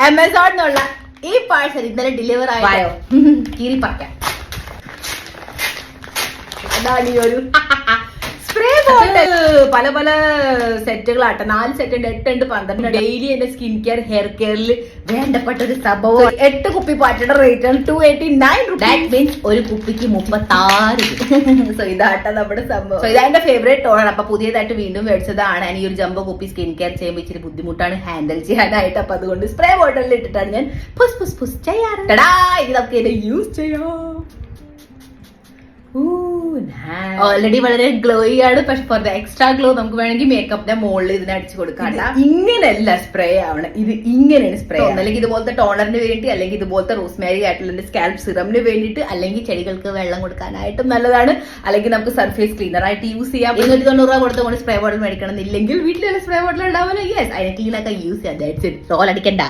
ആമസോണിനുള്ള ഈ പാഴ്സൽ ഇന്നലെ ഡെലിവർ ആയോ കീറിപ്പറക്കാം. അതാണ് ഈ ഒരു സ്പ്രേ ബോട്ടിൽ. പല പല സെറ്റുകളാട്ടെ, 4 സെറ്റ് ഉണ്ട്, 8 ഉണ്ട്, 12. ഡെയിലി എന്റെ സ്കിൻ കെയർ ഹെയർ കെയറിൽ വേണ്ടപ്പെട്ട ഒരു സംഭവം. 8 കുപ്പി പാറ്റയുടെ റേറ്റ് ആണ് 289 rupees. ദാറ്റ് മീൻസ് ഒരു കുപ്പിക്ക് 36. സോ ഇതാട്ട നമ്മുടെ സംഭവം. സോ ഇതാ ഫേവറേറ്റ് ടോണർ. അപ്പൊ പുതിയതായിട്ട് വീണ്ടും മേടിച്ചതാണ്. ഈ ഒരു ജംബോ കുപ്പി സ്കിൻ കെയർ ചെയ്യുമ്പോൾ ഇച്ചിരി ബുദ്ധിമുട്ടാണ് ഹാൻഡിൽ ചെയ്യാനായിട്ട്. അപ്പൊ അതുകൊണ്ട് സ്പ്രേ ബോട്ടിലിൽ ഇട്ടിട്ടാണ് ഞാൻ പുസ് ചെയ്യാറ്. ഇത് നമുക്ക് ഇത് യൂസ് ചെയ്യാം. ഓൾറെഡി വളരെ ഗ്ലോയി ആണ്. പക്ഷെ ഫോർ ദ എക്സ്ട്രാ ഗ്ലോ നമുക്ക് വേണമെങ്കിൽ മേക്കപ്പിന്റെ മുകളിൽ ഇതിനെ അടിച്ചു കൊടുക്കാം. ഇങ്ങനെയല്ല സ്പ്രേ ആവണം, ഇത് ഇങ്ങനെയാണ് സ്പ്രേ. അല്ലെങ്കിൽ ഇതുപോലത്തെ ടോണറിന് വേണ്ടി, അല്ലെങ്കിൽ ഇതുപോലത്തെ റോസ്മേരി ആയിട്ടുള്ള സ്കാൽപ് സിറമിന് വേണ്ടിയിട്ട്, അല്ലെങ്കിൽ ചെടികൾക്ക് വെള്ളം കൊടുക്കാനായിട്ടും നല്ലതാണ്. അല്ലെങ്കിൽ നമുക്ക് സർഫേസ് ക്ലീനർ ആയിട്ട് യൂസ് ചെയ്യാം. 290 രൂപ കൊടുത്തുകൊണ്ട് സ്പ്രേ ബോട്ടിൽ മേടിക്കണം എന്നില്ലെങ്കിൽ വീട്ടിലുള്ള സ്പ്രേ ബോട്ടിൽ ഉണ്ടാവുമല്ലോ. യെസ്, അതിനെ ക്ലീൻ ആക്കാൻ യൂസ് ചെയ്യാം. ടോൾ അടിക്കണ്ട.